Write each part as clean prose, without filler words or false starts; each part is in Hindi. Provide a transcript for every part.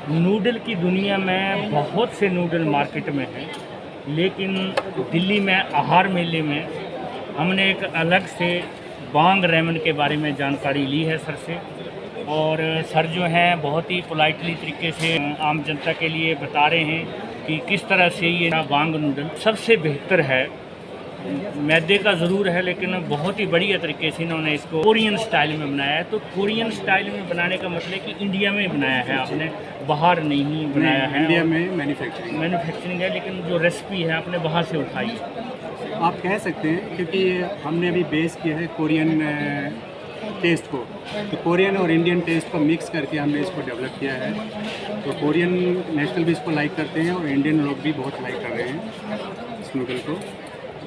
नूडल की दुनिया में बहुत से नूडल मार्केट में हैं, लेकिन दिल्ली में आहार मेले में हमने एक अलग से बांग रेमन के बारे में जानकारी ली है सर से। और सर जो हैं बहुत ही पोलाइटली तरीके से आम जनता के लिए बता रहे हैं कि किस तरह से ये बांग नूडल सबसे बेहतर है। मैदे का ज़रूर है, लेकिन बहुत ही बढ़िया तरीके से इन्होंने इसको कोरियन स्टाइल में बनाया है। तो कोरियन स्टाइल में बनाने का मतलब कि इंडिया में बनाया है आपने, बाहर नहीं बनाया है। इंडिया में मैन्युफैक्चरिंग है, लेकिन जो रेसिपी है आपने वहाँ से उठाई है। आप कह सकते हैं, क्योंकि हमने अभी बेस किया है कोरियन टेस्ट को, तो कोरियन और इंडियन टेस्ट को मिक्स करके हमने इसको डेवलप किया है। तो कोरियन नेशनल भी इसको लाइक करते हैं और इंडियन लोग भी बहुत लाइक कर रहे हैं इस नूडल को।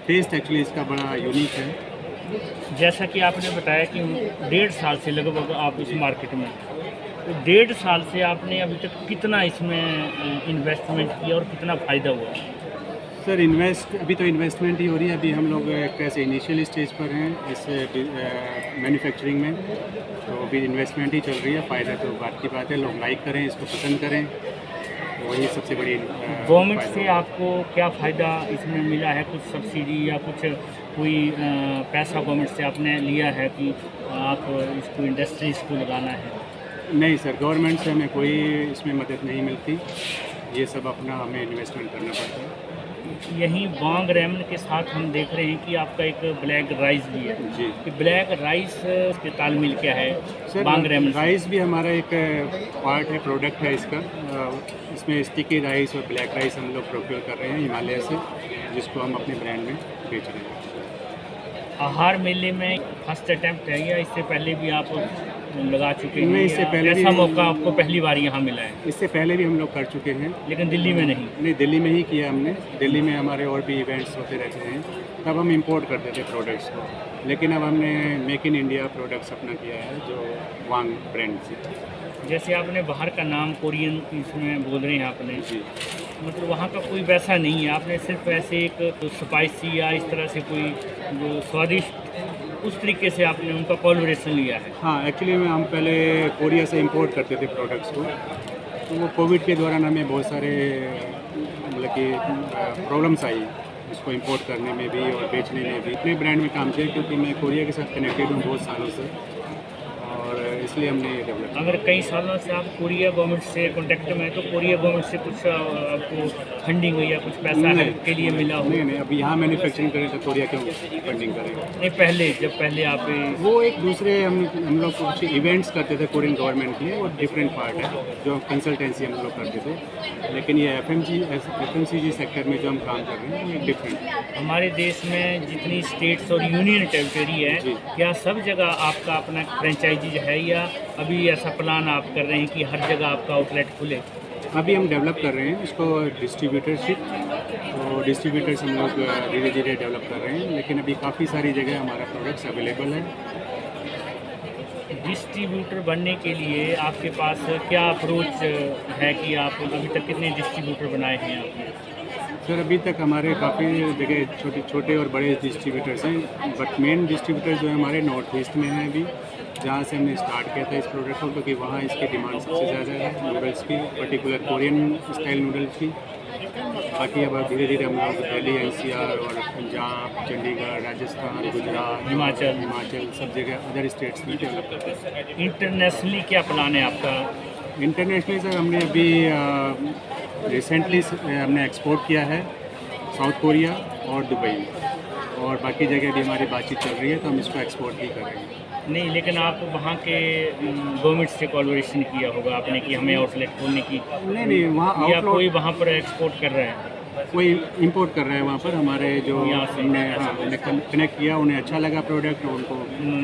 टेस्ट एक्चुअली इसका बड़ा यूनिक है। जैसा कि आपने बताया कि 1.5 साल से लगभग आप इस मार्केट में, तो 1.5 साल से आपने अभी तक कितना इसमें इन्वेस्टमेंट किया और कितना फ़ायदा हुआ? सर अभी तो इन्वेस्टमेंट ही हो रही है। अभी हम लोग कैसे इनिशियल स्टेज पर हैं इस मैन्युफैक्चरिंग में, तो अभी इन्वेस्टमेंट ही चल रही है। फ़ायदा तो बात की बात है, लोग लाइक करें, इसको पसंद करें, तो वही सबसे बड़ी गवर्नमेंट से आपको क्या फ़ायदा इसमें मिला है? कुछ सब्सिडी या कुछ कोई पैसा गवर्नमेंट से आपने लिया है कि आप इसको इंडस्ट्रीज़ को लगाना है? नहीं सर, गवर्नमेंट से हमें कोई इसमें मदद नहीं मिलती। ये सब अपना हमें इन्वेस्टमेंट करना पड़ता है। यहीं बांग रेमन के साथ हम देख रहे हैं कि आपका एक ब्लैक राइस भी है जी। कि ब्लैक राइस के तालमेल क्या है सर? बांग रेमन राइस भी हमारा एक पार्ट है, प्रोडक्ट है इसका। इसमें स्टिकी राइस और ब्लैक राइस हम लोग प्रोक्योर कर रहे हैं हिमालय से, जिसको हम अपने ब्रांड में बेच रहे हैं। आहार मेले में फर्स्ट अटैम्प्ट है या इससे पहले भी आप लगा चुके हैं? नहीं, इससे पहले ऐसा भी मौका आपको पहली बार यहाँ मिला है? इससे पहले भी हम लोग कर चुके हैं, लेकिन दिल्ली में नहीं। दिल्ली में ही किया हमने। दिल्ली में हमारे और भी इवेंट्स होते रहते हैं, तब हम इंपोर्ट करते थे प्रोडक्ट्स को। लेकिन अब हमने मेक इन इंडिया प्रोडक्ट्स अपना किया है, जो वांग ब्रांड से। जैसे आपने बाहर का नाम कोरियन इसमें बोल रहे हैं आपने, जी। मतलब वहाँ का कोई वैसा नहीं है, आपने सिर्फ ऐसे एक स्पाइसी या इस तरह से कोई जो स्वादिष्ट उस तरीके से आपने उनका कोलैबोरेशन लिया है? हाँ, एक्चुअली में हम पहले कोरिया से इंपोर्ट करते थे प्रोडक्ट्स को, तो वो कोविड के दौरान हमें बहुत सारे मतलब कि प्रॉब्लम्स आई इसको इंपोर्ट करने में भी और बेचने में भी। अपने ब्रांड में काम किया, क्योंकि मैं कोरिया के साथ कनेक्टेड हूँ बहुत सालों से, और इसलिए हमने ये डेवलप। अगर कई सालों से आप कोरिया गवर्नमेंट से कांटेक्ट में हैं, तो कोरिया गवर्नमेंट से कुछ आपको फंडिंग या कुछ पैसा हेल्प के लिए मिला हो? नहीं, अभी यहाँ मैन्युफैक्चरिंग करें तो कोरिया क्यों फंडिंग करेंगे? नहीं, जब पहले आप वो एक दूसरे हम लोग कुछ इवेंट्स करते थे कोरियन गवर्नमेंट के लिए, वो डिफरेंट पार्ट है, जो कंसल्टेंसी हम लोग करते थे। लेकिन ये FMCG सेक्टर में जो हम काम कर रहे हैं ये डिफरेंट है। हमारे देश में जितनी स्टेट्स और यूनियन टेरिटरी है, क्या सब जगह आपका अपना फ्रेंचाइजी है, या अभी ऐसा प्लान आप कर रहे हैं कि हर जगह आपका आउटलेट खुले? अभी हम डेवलप कर रहे हैं इसको डिस्ट्रीब्यूटरशिप, तो डिस्ट्रीब्यूटर्स हम लोग धीरे धीरे डेवलप कर रहे हैं। लेकिन अभी काफ़ी सारी जगह हमारा प्रोडक्ट्स अवेलेबल है। डिस्ट्रीब्यूटर बनने के लिए आपके पास क्या अप्रोच है कि आप अभी तक कितने डिस्ट्रीब्यूटर बनाए हैं आपने? सर, अभी तक हमारे काफ़ी जगह छोटे और बड़े डिस्ट्रीब्यूटर्स हैं, बट मेन डिस्ट्रीब्यूटर जो है हमारे नॉर्थ ईस्ट में हैं अभी, जहाँ से हमने स्टार्ट किया था इस प्रोडक्ट को, क्योंकि वहाँ इसकी डिमांड सबसे ज़्यादा है नूडल्स की, पर्टिकुलर कोरियन स्टाइल नूडल्स की। बाकी अब धीरे धीरे हम लोग दिल्ली, NCR और पंजाब, चंडीगढ़, राजस्थान, गुजरात, हिमाचल सब जगह अदर स्टेट्स में डेवलप करते हैं। इंटरनेशनली क्या प्लान है आपका? इंटरनेशनली सर, हमने अभी रिसेंटली हमने एक्सपोर्ट किया है साउथ कोरिया और दुबई, और बाकी जगह भी हमारी बातचीत चल रही है, तो हम इसको एक्सपोर्ट भी कर रहे हैं। नहीं, लेकिन आप वहाँ के गवर्नमेंट से कोलैबोरेशन किया होगा आपने कि हमें आउटलेट खोलने की? नहीं, वहाँ या कोई वहाँ पर एक्सपोर्ट कर रहे हैं? कोई इंपोर्ट कर रहा है वहाँ पर। हमारे जो हमने कनेक्ट किया, उन्हें अच्छा लगा प्रोडक्ट, उनको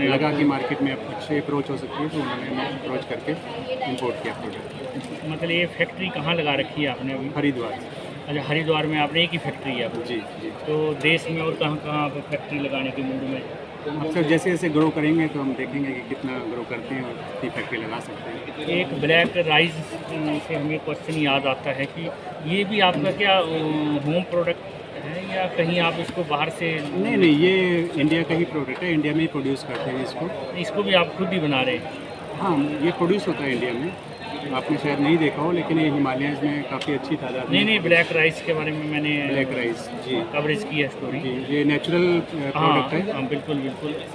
लगा कि मार्केट में अच्छी अप्रोच हो सकती है, तो उन्होंने अप्रोच करके इंपोर्ट किया प्रोडक्ट। मतलब ये फैक्ट्री कहाँ लगा रखी है आपने अभी? हरिद्वार। अच्छा, हरिद्वार में आपने एक ही फैक्ट्री है? जी। तो देश में और कहाँ कहाँ आप फैक्ट्री लगाने के मूड में? अब सर, जैसे जैसे ग्रो करेंगे तो हम देखेंगे कि कितना ग्रो करते हैं और कितनी फैक्ट्री लगा सकते हैं। एक ब्लैक राइस से हमें क्वेश्चन याद आता है कि ये भी आपका क्या होम प्रोडक्ट है या कहीं आप इसको बाहर से? नहीं, ये इंडिया का ही प्रोडक्ट है, इंडिया में ही प्रोड्यूस करते हैं इसको। भी आप खुद ही बना रहे हैं? हाँ, ये प्रोड्यूस होता है इंडिया में। आपने शायद नहीं देखा हो, लेकिन ये हिमालयंस में काफ़ी अच्छी तादाद नहीं, ब्लैक राइस के बारे में मैंने ब्लैक राइस जी कवरेज की है स्टोरी। जी, ये नेचुरल प्रोडक्ट है। हाँ, बिल्कुल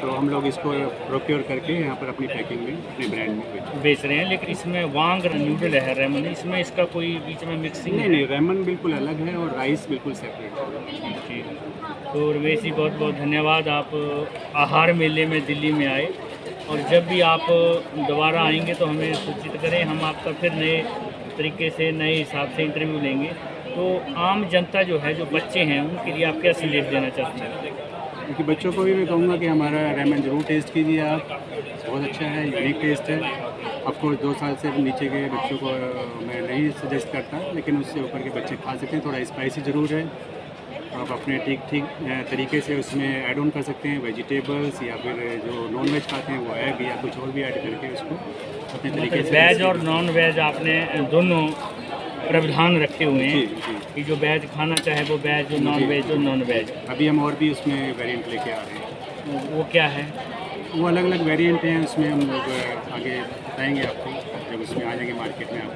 तो हम लोग इसको प्रोक्योर करके यहाँ पर अपनी पैकिंग में अपने ब्रांड में बेचते बेच रहे हैं। लेकिन इसमें वांग नूडल है, रेमन, इसमें इसका कोई बीच में मिक्सिंग हैं। नहीं, रेमन बिल्कुल अलग है और राइस बिल्कुल सेपरेट है। जी। तो रमेश जी बहुत बहुत धन्यवाद, आप आहार मेले में दिल्ली में आए, और जब भी आप दोबारा आएंगे तो हमें सूचित करें, हम आपका फिर नए तरीके से नए हिसाब से इंटरव्यू लेंगे। तो आम जनता जो है, जो बच्चे हैं, उनके लिए आप क्या संदेश देना चाहते हैं? क्योंकि बच्चों को भी मैं कहूँगा कि हमारा रेमन ज़रूर टेस्ट कीजिए आप, बहुत अच्छा है, यूनिक टेस्ट है। ऑफकोर्स 2 साल से नीचे के बच्चों को मैं नहीं सजेस्ट करता, लेकिन उससे ऊपर के बच्चे खा सकते हैं। थोड़ा स्पाइसी ज़रूर है, आप अपने ठीक तरीके से उसमें ऐड ऑन कर सकते हैं वेजिटेबल्स, या फिर जो नॉन वेज खाते हैं वो एग या कुछ और भी ऐड करके उसको अपने तरीके से। वेज और नॉन वेज आपने दोनों प्रावधान रखे हुए हैं जी। कि जो वेज खाना चाहे वो वेज, जो नॉन वेज जो नॉन वेज। अभी हम और भी उसमें वेरिएंट लेके आ रहे हैं। वो क्या है? वो अलग अलग वेरिएंट हैं, उसमें हम लोग आगे बताएंगे आपको जब उसमें आ जाएंगे मार्केट में आप।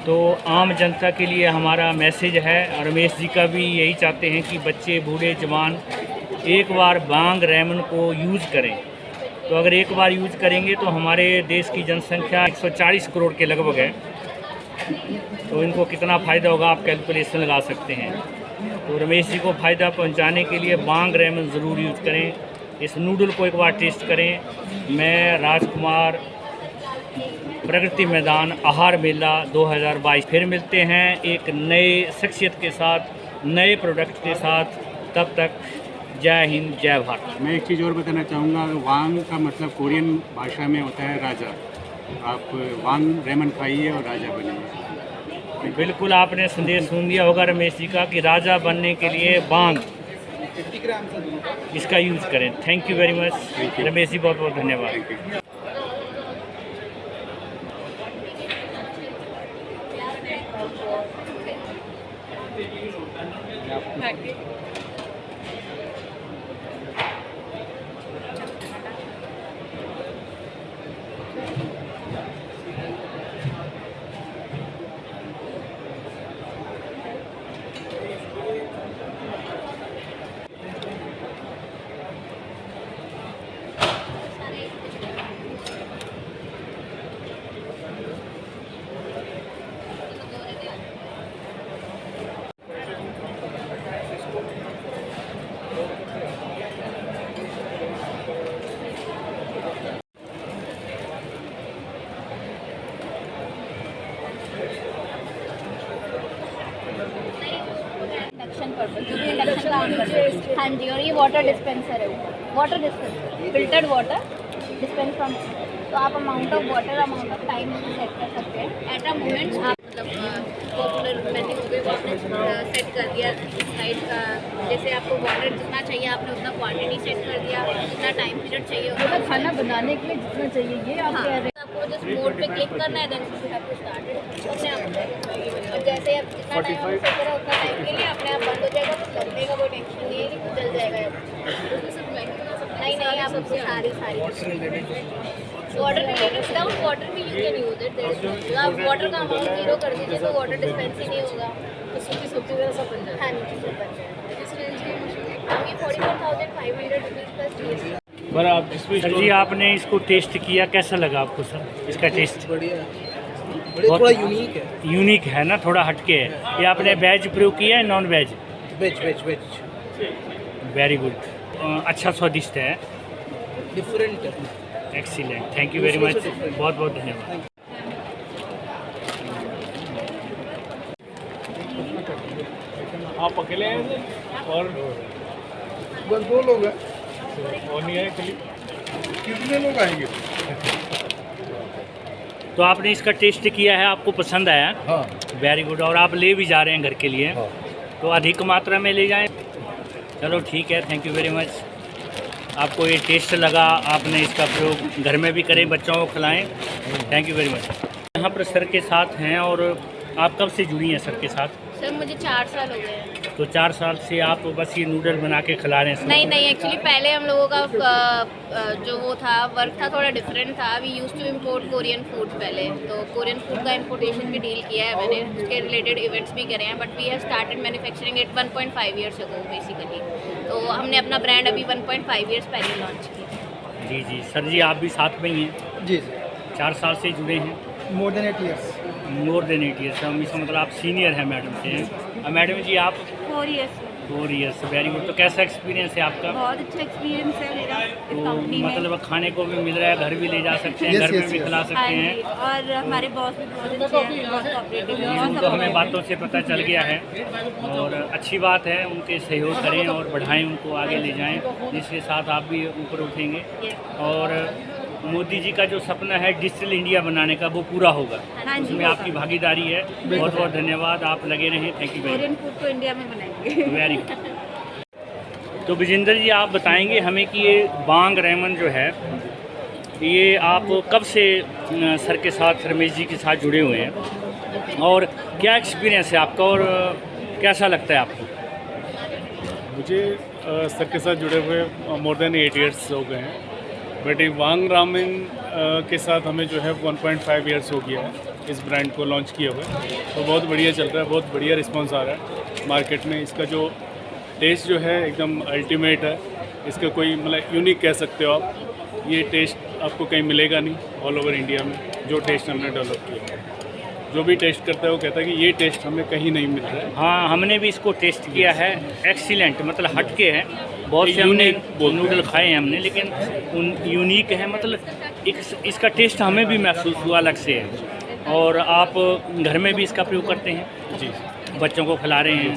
तो आम जनता के लिए हमारा मैसेज है, और रमेश जी का भी यही चाहते हैं कि बच्चे, बूढ़े, जवान एक बार बांग रेमन को यूज़ करें। तो अगर एक बार यूज़ करेंगे तो हमारे देश की जनसंख्या 140 करोड़ के लगभग है, तो इनको कितना फ़ायदा होगा आप कैलकुलेशन लगा सकते हैं। तो रमेश जी को फ़ायदा पहुंचाने के लिए बांग रेमन ज़रूर यूज़ करें, इस नूडल को एक बार टेस्ट करें। मैं राजकुमार, प्रगति मैदान, आहार मेला 2022। फिर मिलते हैं एक नए शख्सियत के साथ, नए प्रोडक्ट के साथ। तब तक जय हिंद, जय भारत। मैं एक चीज़ और बताना चाहूँगा, वांग का मतलब कोरियन भाषा में होता है राजा। आप वांग रेमन खाइए और राजा बनिए। बिल्कुल, आपने संदेश सुन लिया होगा रमेश जी का कि राजा बनने के लिए बांग इसका यूज़ करें। Thank you very much Ramesh ji, बहुत बहुत धन्यवाद। हाँ जी, और ये वाटर डिस्पेंसर है ऊपर, water dispenser, filtered water dispense from. तो आप amount of water, amount of time set कर सकते हैं एट अ मोमेंट। आप मतलब पॉपुलर मेन्यू हो गए वो आपने सेट कर दिया साइड का, जैसे आपको वाटर जितना चाहिए आपने उतना क्वांटिटी सेट कर दिया, जितना टाइम पीरियड चाहिए उतना खाना बनाने के लिए जितना चाहिए ये आप कह रहे हैं। आपको जस्ट मोड पे क्लिक करना है, then you have to start अपने आप। और जैसे आप जितना टाइम सेट करा उतना टाइम के लिए अपने आप बंद हो जाएगा, कुछ लगने का कोई टेंशन नहीं है कि कुछ जल जाएगा। नहीं, आप सबसे सारी वाटर रिलेटेड, विदाउट वाटर भी यू कैन यूज इट। आप वाटर का अमाउंट 0 कर दीजिए तो वाटर डिस्पेंस ही नहीं होगा, तो सूखी सब्जी वगैरह सब बन जाएगा। हाँ जी, सब बन जाएगा। किस रेंज की मशीन है? ये 44,500 रुपीज़ प्लस जीएसटी। सर जी, आपने इसको टेस्ट किया, कैसा लगा आपको सर इसका टेस्ट? बढ़िया, थोड़ा यूनिक है। यूनिक है ना, थोड़ा हटके है। ये आपने वेज प्रयोग किया है non veg? Veg very good, अच्छा स्वादिष्ट है, डिफरेंट है। Excellent, thank you very much, बहुत बहुत धन्यवाद। आप अकेले हैं और बस 2 लोग हैं। और नहीं है एक्चुअली? कितने लोग आएंगे? तो आपने इसका टेस्ट किया है, आपको पसंद आया? हाँ। वेरी गुड, और आप ले भी जा रहे हैं घर के लिए? हाँ। तो अधिक मात्रा में ले जाएं। चलो ठीक है, थैंक यू वेरी मच। आपको ये टेस्ट लगा, आपने इसका प्रयोग घर में भी करें, बच्चों को खिलाएं। Thank you very much. यहाँ पर सर के साथ हैं, और आप कब से जुड़ी हैं सर के साथ? सर मुझे 4 साल हो गए हैं। तो 4 साल से आप बस ये नूडल बना के खिला रहे हैं? नहीं नहीं, एक्चुअली पहले हम लोगों का जो वो था वर्क था थोड़ा डिफरेंट था। We use to import Korean food पहले, तो कोरियन फूड का इम्पोर्टेशन भी डील किया है मैंने, उसके रिलेटेड इवेंट्स भी करे हैं। But we have started manufacturing it 1.5 years ago basically. तो हमने अपना ब्रांड अभी 1.5 ईयर्स पहले लॉन्च किया। जी जी सर जी, आप भी साथ में ही हैं? जी 4 साल से जुड़े हैं? More than 8 years. More than 8 years. इसका मतलब आप सीनियर हैं मैडम से। मैडम जी आप? 4 ईयर्स। 4 years, very good. तो कैसा एक्सपीरियंस है आपका? बहुत अच्छा एक्सपीरियंस है मेरा इस तो कंपनी में। मतलब खाने को भी मिल रहा है, घर भी ले जा सकते हैं, Yes, घर में yes, भी yes. खिला हाँ सकते हैं। जी, और हमारे बॉस भी बहुत अच्छे हैं, बहुत कोऑपरेटिव हैं, बहुत उनको हमें supportive बातों से पता चल गया है और अच्छी बात है। उनके सहयोग करें और बढ़ाएं, उनको आगे ले जाएं, जिसके साथ आप भी ऊपर उठेंगे। हैं। और मोदी जी का जो सपना है डिजिटल इंडिया बनाने का, वो पूरा होगा। हाँ जी, उसमें आपकी भागीदारी है। बहुत बहुत धन्यवाद, आप लगे रहें। Thank you very Korean food को इंडिया में बनाएंगे। Much, very good. तो विजेंद्र जी आप बताएंगे हमें कि ये बांग रेमन जो है, ये आप कब से सर के साथ, रमेश जी के साथ जुड़े हुए हैं और क्या एक्सपीरियंस है आपका और कैसा लगता है आपको? मुझे सर के साथ जुड़े हुए मोर देन 8 इयर्स हो गए हैं, बट ये वांग रामेन के साथ हमें जो है 1.5 इयर्स हो गया है इस ब्रांड को लॉन्च किए हुए। तो बहुत बढ़िया चल रहा है, बहुत बढ़िया रिस्पांस आ रहा है मार्केट में। इसका जो टेस्ट जो है एकदम अल्टीमेट है। इसका कोई मतलब यूनिक कह सकते हो आप। ये टेस्ट आपको कहीं मिलेगा नहीं ऑल ओवर इंडिया में, जो टेस्ट हमने डेवलप किया है। जो भी टेस्ट करता है वो कहता है कि ये टेस्ट हमें कहीं नहीं मिल रहा है। हाँ, हमने भी इसको टेस्ट किया है, एक्सीलेंट, मतलब हटके है। बहुत से हमने नूडल खाए हैं हमने, लेकिन उन यूनिक है, मतलब इसका टेस्ट हमें भी महसूस हुआ अलग से है। और आप घर में भी इसका प्रयोग करते हैं? जी, बच्चों को खिला रहे हैं?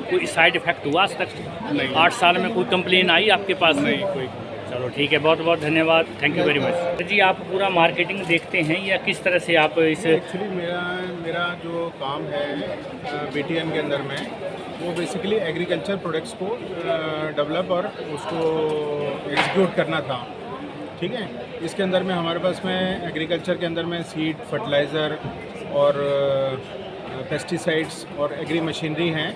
कोई साइड इफ़ेक्ट हुआ आज तक? नहीं। 8 साल में कोई कंप्लेन आई आपके पास? नहीं कोई। चलो ठीक है, बहुत बहुत धन्यवाद, थैंक यू वेरी मच। जी आप पूरा मार्केटिंग देखते हैं या किस तरह से आप इस? एक्चुअली मेरा जो काम है BTN के अंदर में, वो बेसिकली एग्रीकल्चर प्रोडक्ट्स को डेवलप और उसको एग्जीक्यूट करना था। ठीक है, इसके अंदर में हमारे पास में एग्रीकल्चर के अंदर में सीड, फर्टिलाइज़र और पेस्टिसाइड्स और एग्री मशीनरी हैं,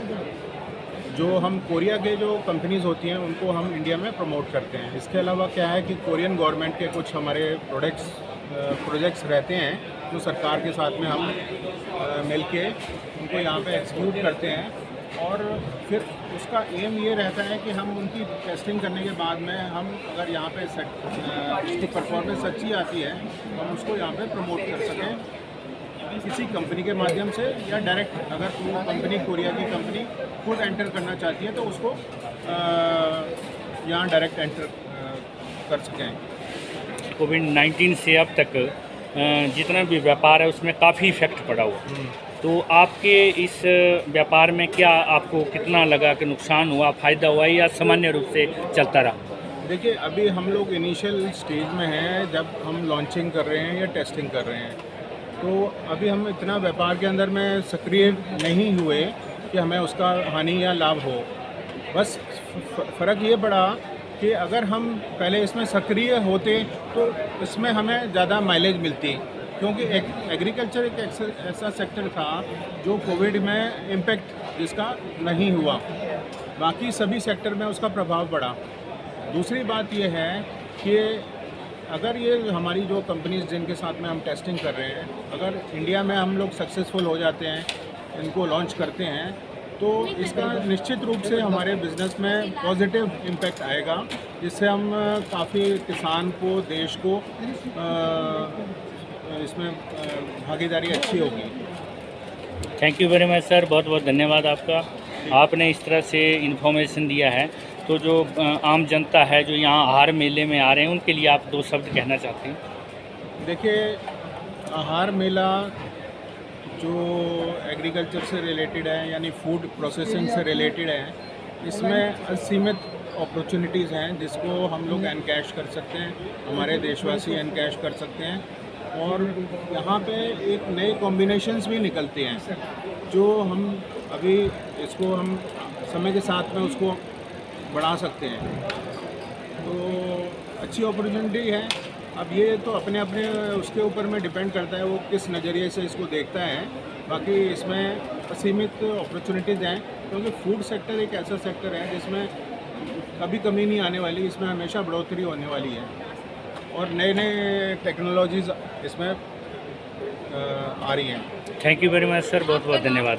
जो हम कोरिया के जो कंपनीज़ होती हैं उनको हम इंडिया में प्रमोट करते हैं। इसके अलावा क्या है कि कोरियन गवर्नमेंट के कुछ हमारे प्रोजेक्ट्स रहते हैं जो सरकार के साथ में हम मिल के उनको यहाँ पे एग्जीक्यूट करते हैं। और फिर उसका एम ये रहता है कि हम उनकी टेस्टिंग करने के बाद में हम अगर यहाँ पे उसकी परफॉर्मेंस अच्छी आती है तो हम उसको यहाँ पे प्रमोट कर सकें किसी कंपनी के माध्यम से, या डायरेक्ट अगर कोई कंपनी, कोरिया की कंपनी खुद एंटर करना चाहती है तो उसको यहाँ डायरेक्ट एंटर कर सकें। कोविड-19 से अब तक जितना भी व्यापार है उसमें काफ़ी इफेक्ट पड़ा हुआ। तो आपके इस व्यापार में क्या आपको कितना लगा कि नुकसान हुआ, फ़ायदा हुआ या सामान्य रूप से चलता रहा? देखिए, अभी हम लोग इनिशियल स्टेज में हैं, जब हम लॉन्चिंग कर रहे हैं या टेस्टिंग कर रहे हैं, तो अभी हम इतना व्यापार के अंदर में सक्रिय नहीं हुए कि हमें उसका हानि या लाभ हो। बस फ़र्क ये पड़ा कि अगर हम पहले इसमें सक्रिय होते तो इसमें हमें ज़्यादा माइलेज मिलती, क्योंकि एग्रीकल्चर एक ऐसा सेक्टर था जो कोविड में इम्पेक्ट जिसका नहीं हुआ, बाकी सभी सेक्टर में उसका प्रभाव पड़ा। दूसरी बात यह है कि अगर ये हमारी जो कंपनीज जिनके साथ में हम टेस्टिंग कर रहे हैं, अगर इंडिया में हम लोग सक्सेसफुल हो जाते हैं, इनको लॉन्च करते हैं, तो इसका निश्चित रूप से हमारे बिज़नेस में पॉजिटिव इम्पैक्ट आएगा, जिससे हम काफ़ी किसान को, देश को इसमें भागीदारी अच्छी होगी। Thank you very much sir, बहुत बहुत धन्यवाद आपका। आपने इस तरह से इन्फॉर्मेशन दिया है। तो जो आम जनता है जो यहाँ आहार मेले में आ रहे हैं, उनके लिए आप 2 शब्द कहना चाहते हैं? देखिए, आहार मेला जो एग्रीकल्चर से रिलेटेड है, यानी फूड प्रोसेसिंग से रिलेटेड है, इसमें असीमित अपॉर्चुनिटीज़ हैं जिसको हम लोग एनकैश कर सकते हैं, हमारे देशवासी एनकैश कर सकते हैं। और यहाँ पे एक नए कॉम्बिनेशंस भी निकलते हैं जो हम अभी इसको हम समय के साथ में उसको बढ़ा सकते हैं। तो अच्छी अपॉर्चुनिटी है। अब ये तो अपने अपने उसके ऊपर में डिपेंड करता है वो किस नज़रिए से इसको देखता है। बाकी इसमें असीमित अपॉर्चुनिटीज़ हैं क्योंकि फूड सेक्टर एक ऐसा सेक्टर है जिसमें कभी कमी नहीं आने वाली, इसमें हमेशा बढ़ोतरी होने वाली है और नए नए टेक्नोलॉजीज़ इसमें आ रही हैं। Thank you very much sir, बहुत बहुत धन्यवाद।